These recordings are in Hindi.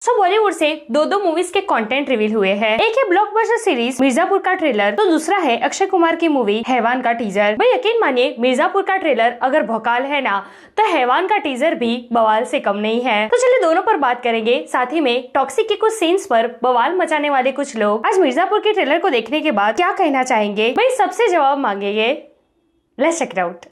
सो बॉलीवुड से दो मूवीज के कंटेंट रिवील हुए हैं। एक है ब्लॉकबस्टर सीरीज मिर्जापुर का ट्रेलर, तो दूसरा है अक्षय कुमार की मूवी हैवान का टीजर। भाई यकीन मानिए, मिर्जापुर का ट्रेलर अगर भौकाल है ना, तो हैवान का टीजर भी बवाल से कम नहीं है। तो चलिए दोनों पर बात करेंगे, साथ ही में टॉक्सिक के कुछ सीन्स पर बवाल मचाने वाले कुछ लोग आज मिर्जापुर के ट्रेलर को देखने के बाद क्या कहना चाहेंगे, भाई सबसे जवाब मांगेंगे। Let's check it out.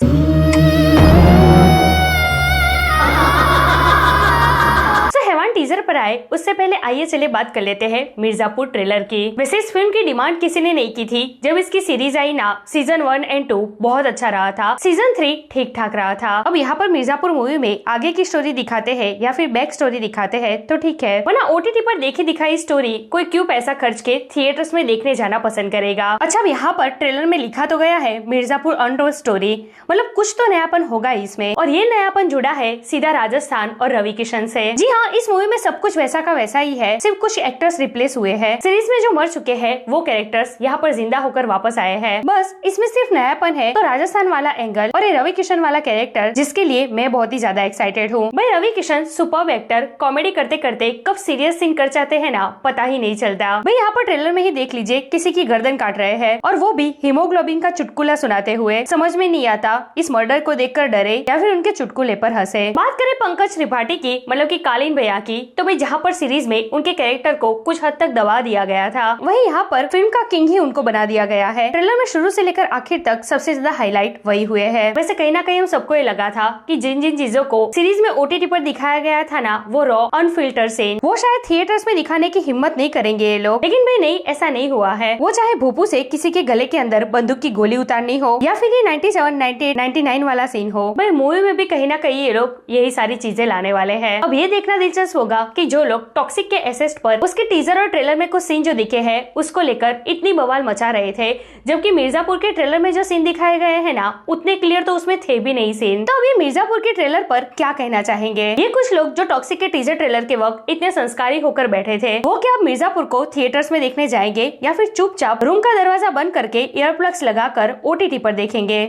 Teaser पर आए उससे पहले आइए चले बात कर लेते हैं मिर्जापुर ट्रेलर की। वैसे इस फिल्म की डिमांड किसी ने नहीं की थी जब इसकी सीरीज आई ना। सीजन 1 और 2 बहुत अच्छा रहा था, सीजन 3 ठीक ठाक रहा था। अब यहाँ पर मिर्जापुर मूवी में आगे की स्टोरी दिखाते हैं या फिर बैक स्टोरी दिखाते हैं तो ठीक है, वरना ओटीटी पर देखी दिखाई स्टोरी कोई क्यों पैसा खर्च के थिएटर्स में देखने जाना पसंद करेगा। अच्छा, अब यहाँ पर ट्रेलर में लिखा तो गया है मिर्जापुर अनटोल्ड स्टोरी, मतलब कुछ तो नयापन होगा इसमें, और ये नयापन जुड़ा है सीधा राजस्थान और रवि किशन से। जी हाँ, इस मूवी में सब कुछ वैसा का वैसा ही है, सिर्फ कुछ एक्टर्स रिप्लेस हुए हैं। सीरीज में जो मर चुके हैं वो कैरेक्टर्स यहाँ पर जिंदा होकर वापस आए हैं। बस इसमें सिर्फ नयापन है तो राजस्थान वाला एंगल और ये रवि किशन वाला कैरेक्टर, जिसके लिए मैं बहुत ही ज्यादा एक्साइटेड हूँ। भाई Ravi Kishan superb actor, comedy करते करते कब सीरियस सीन कर जाते हैं ना, पता ही नहीं चलता। भाई यहाँ पर ट्रेलर में ही देख लीजिए, किसी की गर्दन काट रहे हैं और वो भी हीमोग्लोबिन का चुटकुला सुनाते हुए। समझ में नहीं आता इस मर्डर को देखकर डरे या फिर उनके चुटकुले पर हंसे। बात करें पंकज त्रिपाठी की, मतलब की कालीन भैया की, तो भाई जहाँ पर सीरीज में उनके कैरेक्टर को कुछ हद तक दबा दिया गया था, वहीं यहाँ पर फिल्म का किंग ही उनको बना दिया गया है। ट्रेलर में शुरू से लेकर आखिर तक सबसे ज्यादा हाईलाइट वही हुए हैं। वैसे कहीं ना कहीं हम सबको ये लगा था कि जिन जिन चीजों को सीरीज में ओटीटी पर दिखाया गया था ना, वो रॉ अनफिल्टर सीन, वो शायद थिएटर्स में दिखाने की हिम्मत नहीं करेंगे ये लोग। लेकिन भाई नहीं, ऐसा नहीं हुआ है। वो चाहे भूपू से किसी के गले के अंदर बंदूक की गोली उतारनी हो या फिर ये 97, 98, 99 वाला सीन हो, भाई मूवी में भी कहीं ना कहीं ये लोग यही सारी चीजें लाने वाले हैं। अब ये देखना दिलचस्प होगा कि जो लोग टॉक्सिक के एसेस्ट पर उसके टीजर और ट्रेलर में कुछ सीन जो दिखे हैं उसको लेकर इतनी बवाल मचा रहे थे, जबकि मिर्जापुर के ट्रेलर में जो सीन दिखाए गए हैं ना, उतने क्लियर तो उसमें थे भी नहीं सीन। तो अब ये मिर्जापुर के ट्रेलर पर क्या कहना चाहेंगे ये कुछ लोग जो टॉक्सिक के टीजर ट्रेलर के वक्त इतने संस्कारी होकर बैठे थे? वो क्या अब मिर्जापुर को थिएटर्स में देखने जाएंगे या फिर चुपचाप रूम का दरवाजा बंद करके ईयरप्लग्स लगाकर ओटीटी पर देखेंगे?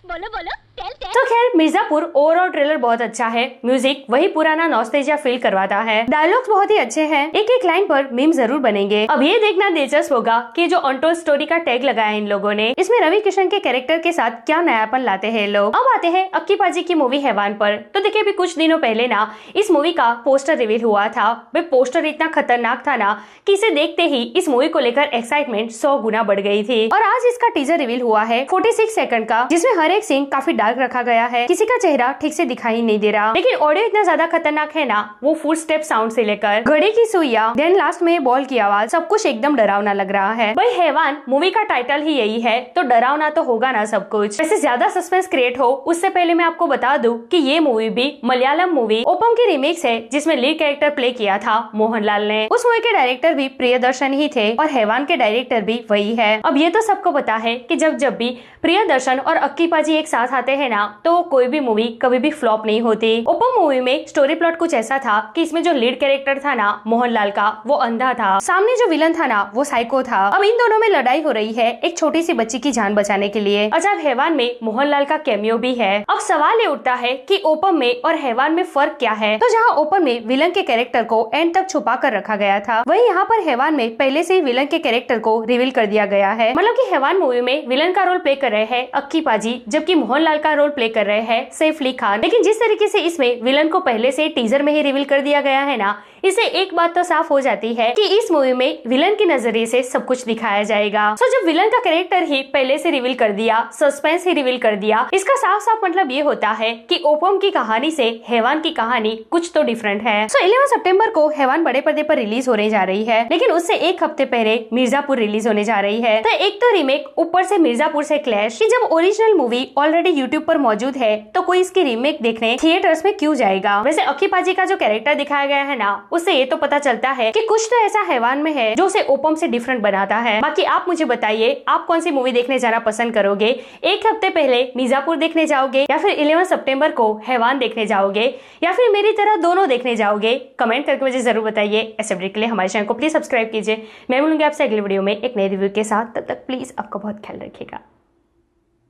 बोलो बोलो। तो खैर, मिर्जापुर ओवरऑल ट्रेलर बहुत अच्छा है। म्यूजिक वही पुराना नॉस्टैल्जिया फील करवाता है। डायलॉग्स बहुत ही अच्छे हैं, एक एक लाइन पर मीम जरूर बनेंगे। अब ये देखना दिलचस्प होगा कि जो अनटोल्ड स्टोरी का टैग लगाया इन लोगों ने, इसमें रवि किशन के कैरेक्टर के साथ क्या नयापन लाते हैं लोग। अब आते हैं अक्की पाजी की मूवी हैवान पर। तो देखिए, अभी कुछ दिनों पहले ना इस मूवी का पोस्टर रिवील हुआ था। भाई पोस्टर इतना खतरनाक था ना कि इसे देखते ही इस मूवी को लेकर एक्साइटमेंट 100 गुना बढ़ गई थी। और आज इसका टीजर रिवील हुआ है 46 सेकंड का, जिसमें हर एक सीन काफी डार्क रखा गया है, किसी का चेहरा ठीक से दिखाई नहीं दे रहा। लेकिन ऑडियो इतना ज्यादा खतरनाक है ना, वो फुट स्टेप साउंड से लेकर घड़ी की सुइयां, देन लास्ट में बॉल की आवाज, सब कुछ एकदम डरावना लग रहा है। भाई हैवान मूवी का टाइटल ही यही है, तो डरावना तो होगा ना सब कुछ। वैसे ज्यादा सस्पेंस क्रिएट हो उससे पहले मैं आपको बता दूं कि ये मूवी भी मलयालम मूवी ओपम की रिमिक्स है, जिसमें लीड कैरेक्टर प्ले किया था मोहनलाल ने। उस मूवी के डायरेक्टर भी प्रियदर्शन ही थे और हैवान के डायरेक्टर भी वही है। अब ये तो सबको पता है कि जब भी प्रियदर्शन और अक्की पाजी एक साथ आते हैं ना, तो कोई भी मूवी कभी भी फ्लॉप नहीं होती। ओपम मूवी में स्टोरी प्लॉट कुछ ऐसा था कि इसमें जो लीड कैरेक्टर था ना मोहनलाल का, वो अंधा था, सामने जो विलन था ना वो साइको था। अब इन दोनों में लड़ाई हो रही है एक छोटी सी बच्ची की जान बचाने के लिए। अच्छा, हैवान में मोहनलाल का कैमियो भी है। अब सवाल ये उठता है कि ओपम में और हैवान में फर्क क्या है? तो जहाँ ओपम में विलन के कैरेक्टर को एंड तक छुपा कर रखा गया था, वही यहाँ पर हैवान में पहले से ही विलन के कैरेक्टर को रिवील कर दिया गया है। मतलब की हैवान मूवी में विलन का रोल प्ले कर रहे हैं अक्की पाजी, जबकि मोहनलाल का रोल प्ले कर रहे हैं सैफ अली खान। लेकिन जिस तरीके से इसमें विलन को पहले से टीजर में ही रिवील कर दिया गया है ना, इससे एक बात तो साफ हो जाती है कि इस मूवी में विलन के नजरिए से सब कुछ दिखाया जाएगा। सो जब विलन का कैरेक्टर ही पहले से रिवील कर दिया, सस्पेंस ही रिवील कर दिया, इसका साफ साफ मतलब ये होता है कि ओपम की कहानी से हैवान की कहानी कुछ तो डिफरेंट है। सो 11 सितंबर को हैवान बड़े पर्दे पर रिलीज होने जा रही है, लेकिन उससे एक हफ्ते पहले मिर्जापुर रिलीज होने जा रही है। तो एक तो रीमेक, ऊपर से मिर्जापुर से क्लैश, कि जब ओरिजिनल मूवी ऑलरेडी यूट्यूब पर मौजूद है तो कोई इसकी रीमेक देखने थिएटर्स में क्यों जाएगा? वैसे अक्की पाजी का जो कैरेक्टर दिखाया गया है ना, उससे ये तो पता चलता है कि कुछ तो ऐसा हैवान में है जो उसे ओपम से डिफरेंट बनाता है। बाकी आप मुझे बताइए, आप कौन सी मूवी देखने जाना पसंद करोगे? एक हफ्ते पहले मिर्जापुर देखने जाओगे या फिर 11 सितंबर को हैवान देखने जाओगे या फिर मेरी तरह दोनों देखने जाओगे? कमेंट करके मुझे जरूर बताइए। ऐसे वीडियो के लिए हमारे चैनल को प्लीज सब्सक्राइब कीजिए। मैं मिलूंगी आपसे अगले वीडियो में एक नए रिव्यू के साथ। तब तक प्लीज आपका बहुत ख्याल रखिएगा।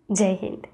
जय हिंद।